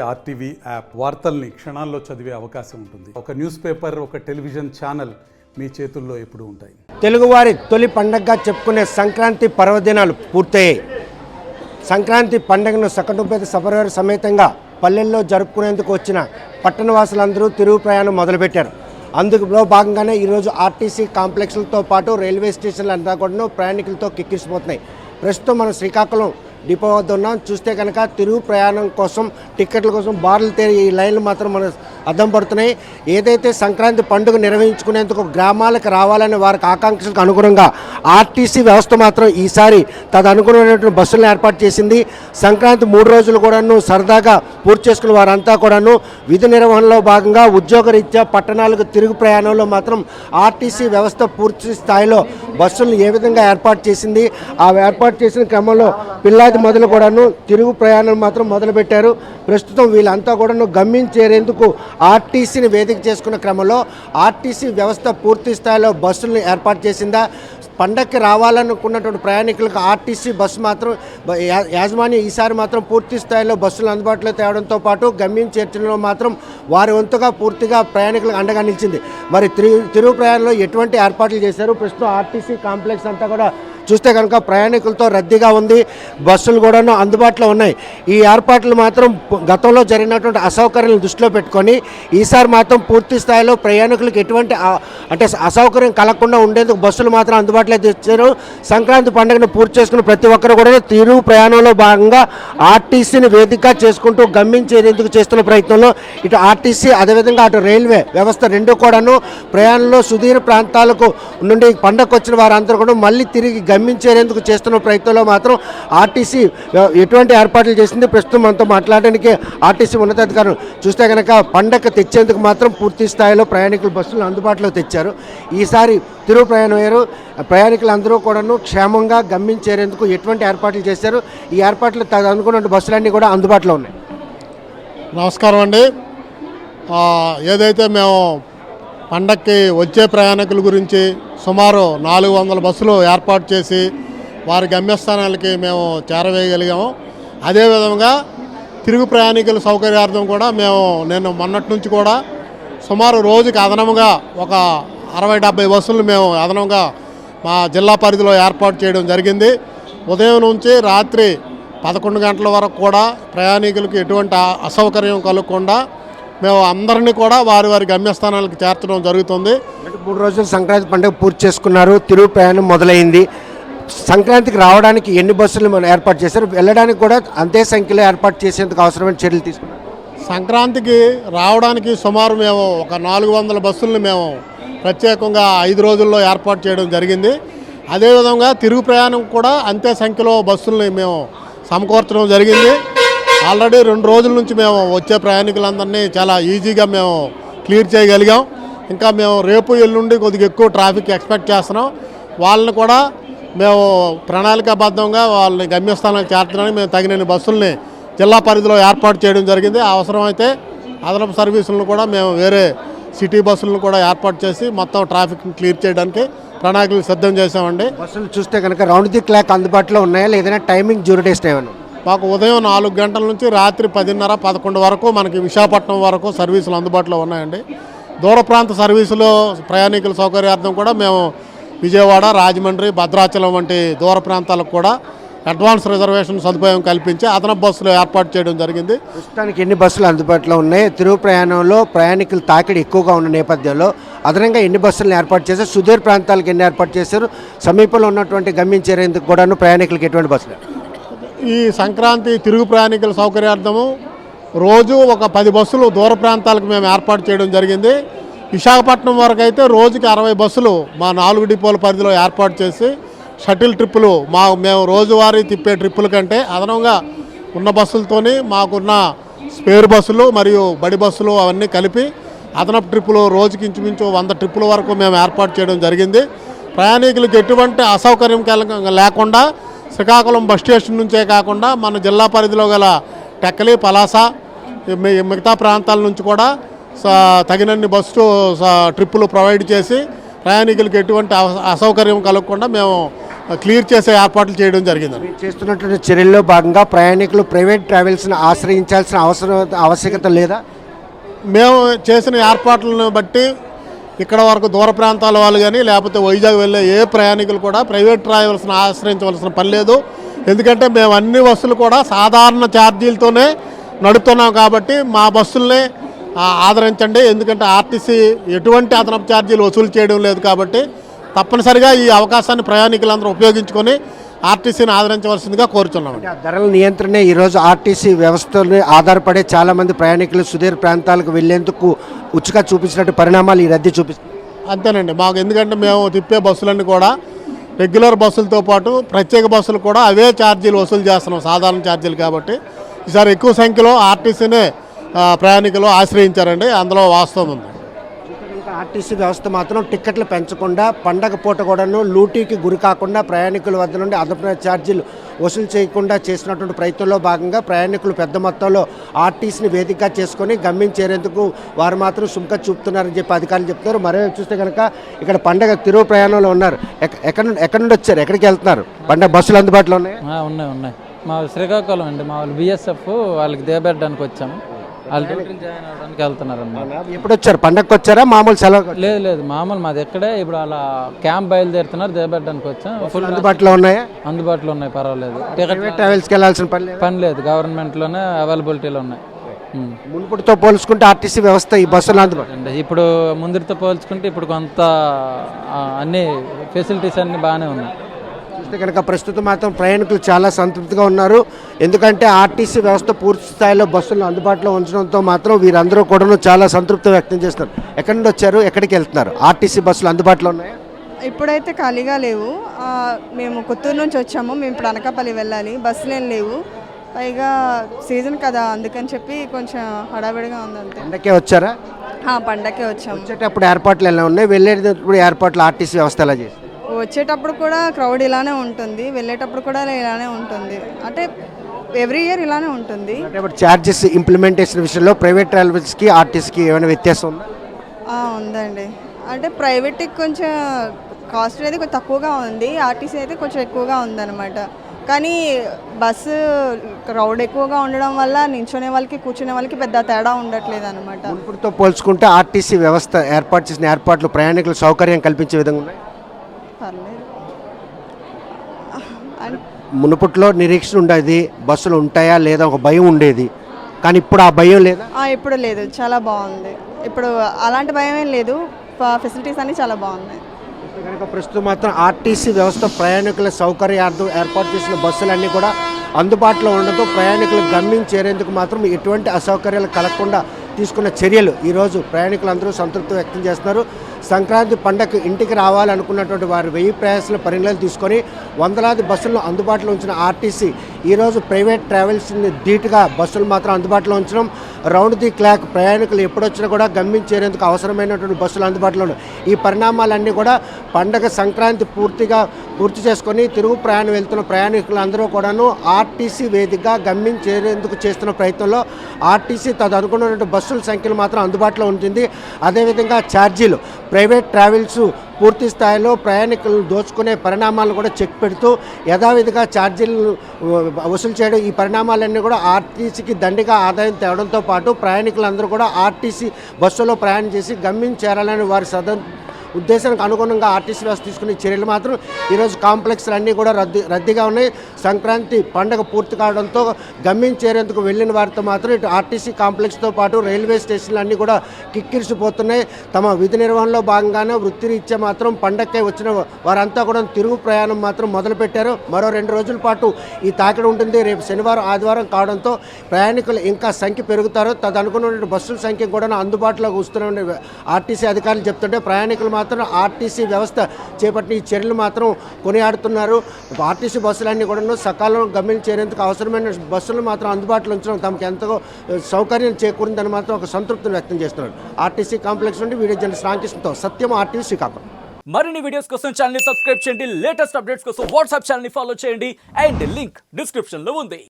RTV app వార్తల్ని క్షణాల్లో చదివే అవకాశం ఉంటుంది. ఒక న్యూస్ పేపర్, ఒక టెలివిజన్ ఛానల్ మీ చేతుల్లో ఎప్పుడూ ఉంటాయి. తెలుగువారి తొలి పండగగా చెప్పుకునే సంక్రాంతి పర్వదినాలు పూర్తయ్యాయి. సంక్రాంతి పండుగను సకటుంపేద సపరివార సమేతంగా పల్లెల్లో జరుపుకునేందుకు వచ్చిన పట్టణవాసులందరూ తిరుగు ప్రయాణం మొదలుపెట్టారు. అందులో భాగంగానే ఈరోజు ఆర్టీసీ కాంప్లెక్స్లతో పాటు రైల్వే స్టేషన్లు అంతా కూడా ప్రయాణికులతో కిక్కిరిసిపోతున్నాయి. ప్రస్తుతం మనం శ్రీకాకుళం డిపో వద్ద ఉన్నాం. చూస్తే కనుక తిరుగు ప్రయాణం కోసం టిక్కెట్ల కోసం బార్లు తేరి ఈ లైన్లు మాత్రం మన అద్దం పడుతున్నాయి. ఏదైతే సంక్రాంతి పండుగ నిర్వహించుకునేందుకు గ్రామాలకు రావాలని వారికి ఆకాంక్షలకు అనుగుణంగా ఆర్టీసీ వ్యవస్థ మాత్రం ఈసారి తదనుగుణమైనటువంటి బస్సులను ఏర్పాటు చేసింది. సంక్రాంతి 3 రోజులు కూడాను సరదాగా పూర్తి చేసుకున్న వారంతా కూడాను విధి నిర్వహణలో భాగంగా ఉద్యోగరీత్యా పట్టణాలకు తిరుగు ప్రయాణంలో మాత్రం ఆర్టీసీ వ్యవస్థ పూర్తి స్థాయిలో బస్సులను ఏ విధంగా ఏర్పాటు చేసింది. ఆ ఏర్పాటు చేసిన క్రమంలో పిల్లాది మొదలు కూడాను తిరుగు ప్రయాణం మాత్రం మొదలుపెట్టారు. ప్రస్తుతం వీళ్ళంతా కూడాను గమ్యం చేరేందుకు ఆర్టీసీని వేదిక చేసుకున్న క్రమంలో ఆర్టీసీ వ్యవస్థ పూర్తి స్థాయిలో బస్సులను ఏర్పాటు చేసిందా. పండక్కి రావాలనుకున్నటువంటి ప్రయాణికులకు ఆర్టీసీ బస్సు మాత్రం యాజమాన్యం ఈసారి మాత్రం పూర్తి స్థాయిలో బస్సులు అందుబాటులో తేవడంతో పాటు గమ్యం చేర్చడంలో మాత్రం వారి వంతుగా పూర్తిగా ప్రయాణికులకు అండగా నిలిచింది. మరి తిరుగు ప్రయాణంలో ఎటువంటి ఏర్పాట్లు చేశారు? ప్రస్తుతం ఆర్టీసీ కాంప్లెక్స్ అంతా కూడా చూస్తే కనుక ప్రయాణికులతో రద్దీగా ఉంది. బస్సులు కూడాను అందుబాటులో ఉన్నాయి. ఈ ఏర్పాట్లు మాత్రం గతంలో జరిగినటువంటి అసౌకర్యాలను దృష్టిలో పెట్టుకొని ఈసారి మాత్రం పూర్తి స్థాయిలో ప్రయాణికులకు ఎటువంటి అసౌకర్యం కలగకుండా ఉండేందుకు బస్సులు మాత్రం అందుబాటులో తెచ్చారు. సంక్రాంతి పండుగను పూర్తి చేసుకుని ప్రతి ఒక్కరు కూడా తిరుగు ప్రయాణంలో భాగంగా ఆర్టీసీని వేదిక చేసుకుంటూ గమ్యం చేరేందుకు చేస్తున్న ప్రయత్నంలో ఇటు ఆర్టీసీ అదేవిధంగా అటు రైల్వే వ్యవస్థ రెండు కూడాను ప్రయాణంలో సుదూర ప్రాంతాలకు నుండి పండగకు వచ్చిన వారందరూ కూడా మళ్ళీ తిరిగి గమ్యించేందుకు చేస్తున్న ప్రయత్నంలో మాత్రం ఆర్టీసీ ఎటువంటి ఏర్పాట్లు చేసింది? ప్రస్తుతం మనతో మాట్లాడడానికి ఆర్టీసీ ఉన్నతాధికారులు చూస్తే కనుక పండగ తెచ్చేందుకు మాత్రం పూర్తి స్థాయిలో ప్రయాణికులు బస్సులు అందుబాటులో తెచ్చారు. ఈసారి తిరుగు ప్రయాణం అయ్యారు. ప్రయాణికులందరూ కూడాను క్షేమంగా గమ్యించేందుకు ఎటువంటి ఏర్పాట్లు చేశారు? ఈ ఏర్పాట్లు అనుకున్న బస్సులన్నీ కూడా అందుబాటులో ఉన్నాయి. నమస్కారం అండి. ఏదైతే మేము పండక్కి వచ్చే ప్రయాణికుల గురించి సుమారు 400 బస్సులు ఏర్పాటు చేసి వారి గమ్యస్థానాలకి మేము చేరవేయగలిగాము. అదేవిధంగా తిరుగు ప్రయాణికుల సౌకర్యార్థం కూడా మేము మొన్నటి నుంచి కూడా సుమారు రోజుకి అదనంగా ఒక 60-70 బస్సులు మేము అదనంగా మా జిల్లా పరిధిలో ఏర్పాటు చేయడం జరిగింది. ఉదయం నుంచి రాత్రి 11 గంటల వరకు కూడా ప్రయాణికులకు ఎటువంటి అసౌకర్యం కలగకుండా మేము అందరినీ కూడా వారి గమ్యస్థానాలకు చేర్చడం జరుగుతుంది. 3 రోజులు సంక్రాంతి పండుగ పూర్తి చేసుకున్నారు. తిరుగు ప్రయాణం మొదలైంది. సంక్రాంతికి రావడానికి ఎన్ని బస్సులు మనం ఏర్పాటు చేశారు? వెళ్ళడానికి కూడా అంతే సంఖ్యలో ఏర్పాటు చేసేందుకు అవసరమైన చర్యలు తీసుకున్నారు. సంక్రాంతికి రావడానికి సుమారు మేము ఒక 400 బస్సులను మేము ప్రత్యేకంగా 5 రోజుల్లో ఏర్పాటు చేయడం జరిగింది. అదేవిధంగా తిరుగు ప్రయాణం కూడా అంతే సంఖ్యలో బస్సులని మేము సమకూర్చడం జరిగింది. ఆల్రెడీ 2 రోజుల నుంచి మేము వచ్చే ప్రయాణికులందరినీ చాలా ఈజీగా మేము క్లియర్ చేయగలిగాం. ఇంకా మేము రేపు ఎల్లుండి కొద్దిగా ఎక్కువ ట్రాఫిక్ ఎక్స్పెక్ట్ చేస్తున్నాం. వాళ్ళని కూడా మేము ప్రణాళికాబద్ధంగా వాళ్ళని గమ్యస్థానానికి చేర్చడానికి మేము తగినన్ని బస్సుల్ని జిల్లా పరిధిలో ఏర్పాటు చేయడం జరిగింది. అవసరమైతే అదనపు సర్వీసులను కూడా మేము వేరే సిటీ బస్సులను కూడా ఏర్పాటు చేసి మొత్తం ట్రాఫిక్ని క్లియర్ చేయడానికి ప్రణాళికలు సిద్ధం చేసామండి. బస్సులు చూస్తే కనుక రౌండ్ ది క్లాక్ అందుబాటులో ఉన్నాయా? లేదైనా టైమింగ్ డ్యూరేషన్ ఏమన్నా? మాకు ఉదయం 4 గంటల నుంచి రాత్రి 10:30-11 వరకు మనకి విశాఖపట్నం వరకు సర్వీసులు అందుబాటులో ఉన్నాయండి. దూర ప్రాంత సర్వీసులు ప్రయాణికుల సౌకర్యార్థం కూడా మేము విజయవాడ, రాజమండ్రి, భద్రాచలం వంటి దూర ప్రాంతాలకు కూడా అడ్వాన్స్ రిజర్వేషన్ సదుపాయం కల్పించి అదనపు బస్సులు ఏర్పాటు చేయడం జరిగింది. ప్రస్తుతానికి ఎన్ని బస్సులు అందుబాటులో ఉన్నాయి? తిరుగు ప్రయాణంలో ప్రయాణికుల తాకిడి ఎక్కువగా ఉన్న నేపథ్యంలో అదనంగా ఎన్ని బస్సులను ఏర్పాటు చేశారు? సుదూర ప్రాంతాలకు ఎన్ని ఏర్పాటు చేశారు? సమీపంలో ఉన్నటువంటి గమ్యం చేరేందుకు కూడాను ప్రయాణికులకు ఎటువంటి బస్సులు? ఈ సంక్రాంతి తిరుగు ప్రయాణికుల సౌకర్యార్థము రోజు ఒక 10 బస్సులు దూర ప్రాంతాలకు మేము ఏర్పాటు చేయడం జరిగింది. విశాఖపట్నం వరకు అయితే రోజుకి 60 బస్సులు మా 4 డిపోల పరిధిలో ఏర్పాటు చేసి షటిల్ ట్రిప్పులు మేము రోజువారీ తిప్పే ట్రిప్పుల కంటే అదనంగా ఉన్న బస్సులతోని మాకున్న స్పేర్ బస్సులు మరియు బడి బస్సులు అవన్నీ కలిపి అదనపు ట్రిప్పులు రోజుకి ఇంచుమించు 100 ట్రిప్పుల వరకు మేము ఏర్పాటు చేయడం జరిగింది. ప్రయాణికులకు ఎటువంటి అసౌకర్యం లేకుండా శ్రీకాకుళం బస్ స్టేషన్ నుంచే కాకుండా మన జిల్లా పరిధిలో గల టెక్కలి, పలాస మిగతా ప్రాంతాల నుంచి కూడా తగినన్ని బస్సు ట్రిప్పులు ప్రొవైడ్ చేసి ప్రయాణికులకు ఎటువంటి అసౌకర్యం కలగకుండా మేము క్లియర్ చేసే ఏర్పాట్లు చేయడం జరిగిందండి. మీరు చేస్తున్నటువంటి చర్యల్లో భాగంగా ప్రయాణికులు ప్రైవేట్ ట్రావెల్స్ని ఆశ్రయించాల్సిన ఆవశ్యకత లేదా? మేము చేసిన ఏర్పాట్లను బట్టి ఇక్కడ వరకు దూర ప్రాంతాల వాళ్ళు కానీ లేకపోతే వైజాగ్ వెళ్ళే ఏ ప్రయాణికులు కూడా ప్రైవేట్ ట్రావెల్స్ని ఆశ్రయించవలసిన పని లేదు. ఎందుకంటే మేము అన్ని బస్సులు కూడా సాధారణ ఛార్జీలతోనే నడుపుతున్నాం కాబట్టి మా బస్సుల్ని ఆదరించండి. ఎందుకంటే ఆర్టీసీ ఎటువంటి అదనపు ఛార్జీలు వసూలు చేయడం లేదు కాబట్టి తప్పనిసరిగా ఈ అవకాశాన్ని ప్రయాణికులందరూ ఉపయోగించుకొని ఆర్టీసీని ఆదరించవలసిందిగా కోరుచున్నాం. ధరల నియంత్రణే ఈరోజు ఆర్టీసీ వ్యవస్థని ఆధారపడే చాలామంది ప్రయాణికులు సుదూర ప్రాంతాలకు వెళ్లేందుకు ఉచిగా చూపించినట్టు పరిణామాలు ఈ రద్దీ చూపిస్తుంది. అంతేనండి, మాకు ఎందుకంటే మేము తిప్పే బస్సులన్నీ కూడా రెగ్యులర్ బస్సులతో పాటు ప్రత్యేక బస్సులు కూడా అవే ఛార్జీలు వసూలు చేస్తున్నాం, సాధారణ ఛార్జీలు. కాబట్టి ఈసారి ఎక్కువ సంఖ్యలో ఆర్టీసీనే ప్రయాణికులు ఆశ్రయించారండి, అందులో వాస్తవం ఉంది. ఆర్టీసీ వ్యవస్థ మాత్రం టిక్కెట్లు పెంచకుండా పండగ పూట కూడాను లూటీకి గురి కాకుండా ప్రయాణికుల వద్ద నుండి అదనపు ఛార్జీలు వసూలు చేయకుండా చేసినటువంటి ప్రయత్నంలో భాగంగా ప్రయాణికులు పెద్ద మొత్తంలో ఆర్టీసీని వేదికగా చేసుకొని గమ్యం చేరేందుకు వారు మాత్రం సుంక చూపుతున్నారని చెప్పి అధికారులు చెప్తున్నారు. మరో చూస్తే కనుక ఇక్కడ పండగ తిరుగు ప్రయాణంలో ఉన్నారు. ఎక్కడి నుండి వచ్చారు, ఎక్కడికి వెళ్తున్నారు? పండగ బస్సులు అందుబాటులో ఉన్నాయి? ఉన్నాయి. మా శ్రీకాకుళం అండి, మా వాళ్ళు బిఎస్ఎఫ్ వాళ్ళకి దేబెట్టడానికి వచ్చాము. వాళ్ళు డ్యూటీలు జాయిన్ అవ్వడానికి వెళ్తున్నారు అన్నమాట. ఎప్పుడు వచ్చారు? పండగకు వచ్చారా మామూలు సెలవు? లేదు మామూలు మాది ఎక్కడే. ఇప్పుడు అలా క్యాంప్ బయలుదేరుతున్నారు, దేబెట్టడానికి వచ్చాం. ఫుల్ అందుబాటులో ఉన్నాయా? అందుబాటులో ఉన్నాయి, పర్వాలేదు. ప్రైవేట్ ట్రావెల్స్కి వెళ్ళాల్సిన పని లేదు, గవర్నమెంట్లోనే అవైలబిలిటీలో ఉన్నాయి. మునుపటితో పోల్చుకుంటే ఆర్టీసీ వ్యవస్థ ఈ బస్సులు అందుబాటు అంటే ఇప్పుడు ముందుతో పోల్చుకుంటే ఇప్పుడు కొంత అన్ని ఫెసిలిటీస్ అన్నీ బాగానే ఉన్నాయి. చూస్తే కనుక ప్రస్తుతం మాత్రం ప్రయాణికులు చాలా సంతృప్తిగా ఉన్నారు. ఎందుకంటే ఆర్టీసీ వ్యవస్థ పూర్తి స్థాయిలో బస్సులను అందుబాటులో ఉంచడంతో మాత్రం వీరందరూ కూడా చాలా సంతృప్తి వ్యక్తం చేస్తున్నారు. ఎక్కడి నుండి వచ్చారు, ఎక్కడికి వెళ్తున్నారు? ఆర్టీసీ బస్సులు అందుబాటులో ఉన్నాయా? ఇప్పుడైతే ఖాళీగా లేవు. మేము కొత్తూరు నుంచి వచ్చాము. మేము ఇప్పుడు అనకాపల్లి వెళ్ళాలి, బస్సులు ఏం లేవు. పైగా సీజన్ కదా, అందుకని చెప్పి కొంచెం హడావిడిగా ఉంది అంతే. పండగకే వచ్చారా? పండగకే వచ్చాము. వచ్చేటప్పుడు ఏర్పాట్లు ఎలా ఉన్నాయి, వెళ్ళేటప్పుడు ఏర్పాట్లు ఆర్టీసీ వ్యవస్థ ఎలా చేసి? వచ్చేటప్పుడు కూడా క్రౌడ్ ఇలానే ఉంటుంది, వెళ్ళేటప్పుడు కూడా ఇలానే ఉంటుంది. అంటే ఎవ్రీ ఇయర్ ఇలానే ఉంటుంది. అంటే ఇప్పుడు ఛార్జెస్ ఇంప్లిమెంటేషన్ విషయంలో ప్రైవేట్ ట్రావెల్స్కి ఆర్టీసీకి ఏమైనా వ్యత్యాసం ఉందా? ఉందండి. అంటే ప్రైవేట్కి కొంచెం కాస్ట్ అనేది కొంచెం తక్కువగా ఉంది, ఆర్టీసీ అయితే కొంచెం ఎక్కువగా ఉందన్నమాట. కానీ బస్సు క్రౌడ్ ఎక్కువగా ఉండడం వల్ల నించునే వాళ్ళకి కూర్చునే వాళ్ళకి పెద్ద తేడా ఉండట్లేదు అనమాట. ఇప్పుడుతో పోల్చుకుంటే ఆర్టీసీ వ్యవస్థ ఏర్పాటు చేసిన ఏర్పాట్లు ప్రయాణికులు సౌకర్యం కల్పించే విధంగా ఉన్నాయి. పర్లేదు. మునుపట్లో నిరీక్షణ ఉండేది, బస్సులు ఉంటాయా లేదా ఒక భయం ఉండేది, కానీ ఇప్పుడు ఆ భయం లేదా? ఇప్పుడు లేదు, చాలా బాగుంది. ఇప్పుడు అలాంటి భయం ఏం లేదు, ఫెసిలిటీస్ అన్నీ చాలా బాగున్నాయి. కనుక ప్రస్తుతం మాత్రం ఆర్టీసీ వ్యవస్థ ప్రయాణికుల సౌకర్యార్థం ఏర్పాటు చేసిన బస్సులన్నీ కూడా అందుబాటులో ఉండడంతో ప్రయాణికులు గమ్యం చేరేందుకు మాత్రం ఎటువంటి అసౌకర్యాలు కలగకుండా తీసుకున్న చర్యలు ఈరోజు ప్రయాణికులందరూ సంతృప్తి వ్యక్తం చేస్తున్నారు. సంక్రాంతి పండగకు ఇంటికి రావాలనుకున్నటువంటి వారు 1000 ప్రయాసాల పరిగణలు తీసుకొని వందలాది బస్సులను అందుబాటులో ఉంచిన ఆర్టీసీ ఈరోజు ప్రైవేట్ ట్రావెల్స్ని ధీటుగా బస్సులు మాత్రం అందుబాటులో ఉంచడం, రౌండ్ ది క్లాక్ ప్రయాణికులు ఎప్పుడొచ్చినా కూడా గమ్యం చేరేందుకు అవసరమైనటువంటి బస్సులు అందుబాటులో ఉన్నాయి. ఈ పరిణామాలన్నీ కూడా పండగ సంక్రాంతి పూర్తి చేసుకొని తిరుగు ప్రయాణం వెళ్తున్న ప్రయాణికులందరూ కూడాను ఆర్టీసీ వేదికగా గమ్యం చేరేందుకు చేస్తున్న ప్రయత్నంలో ఆర్టీసీ తదనుకున్నటువంటి బస్సుల సంఖ్యలు మాత్రం అందుబాటులో ఉంటుంది. అదేవిధంగా ఛార్జీలు ప్రైవేట్ ట్రావెల్స్ పూర్తి స్థాయిలో ప్రయాణికులను దోచుకునే పరిణామాలను కూడా చెక్ పెడుతూ యథావిధిగా ఛార్జీలను వసూలు చేయడం, ఈ పరిణామాలన్నీ కూడా ఆర్టీసీకి దండిగా ఆదాయం తేవడంతో పాటు ప్రయాణికులందరూ కూడా ఆర్టీసీ బస్సులో ప్రయాణం చేసి గమ్యం చేరాలని వారి ఉద్దేశానికి అనుగుణంగా ఆర్టీసీ వ్యవస్థ తీసుకునే చర్యలు మాత్రం ఈరోజు కాంప్లెక్స్లు అన్నీ కూడా రద్దీగా ఉన్నాయి. సంక్రాంతి పండుగ పూర్తి కావడంతో గమ్యం చేరేందుకు వెళ్ళిన వారితో మాత్రం ఇటు ఆర్టీసీ కాంప్లెక్స్తో పాటు రైల్వే స్టేషన్లు అన్నీ కూడా కిక్కిరిసిపోతున్నాయి. తమ విధి నిర్వహణలో భాగంగానే వృత్తిరీత్యా మాత్రం పండగకే వచ్చిన వారంతా కూడా తిరుగు ప్రయాణం మాత్రం మొదలుపెట్టారు. మరో 2 రోజుల పాటు ఈ తాకిడి ఉంటుంది. రేపు శనివారం ఆదివారం కావడంతో ప్రయాణికులు ఇంకా సంఖ్య పెరుగుతారు. తదనుకున్న బస్సుల సంఖ్య కూడా అందుబాటులోకి వస్తున్న ఆర్టీసీ అధికారులు చెప్తుంటే ప్రయాణికులు మాత్రం ఆర్టీసీ వ్యవస్థ చేపట్టిన ఈ చర్యలు మాత్రం కొనియాడుతున్నారు. ఆర్టీసీ బస్సులన్నీ కూడా సకాలంలో గమ్యం చేరేందుకు అవసరమైన బస్సులు మాత్రం అందుబాటులో ఉంచడం తమకు ఎంతో సౌకర్యం చేకూరిందని మాత్రం ఒక సంతృప్తిని వ్యక్తం చేస్తున్నారు. ఆర్టీసీ కాంప్లెక్స్ నుండి వీడియో జర్నలిస్ట్ రామకృష్ణతో సత్యం, ఆర్టీవీ శ్రీకాకుళం. మరిన్ని వీడియోస్ కోసం ఛానల్ ని సబ్స్క్రైబ్ చేయండి, లేటెస్ట్ అప్డేట్స్ కోసం వాట్సాప్ ఛానల్ ని ఫాలో చేయండి అండ్ లింక్ డిస్క్రిప్షన్ లో ఉంది.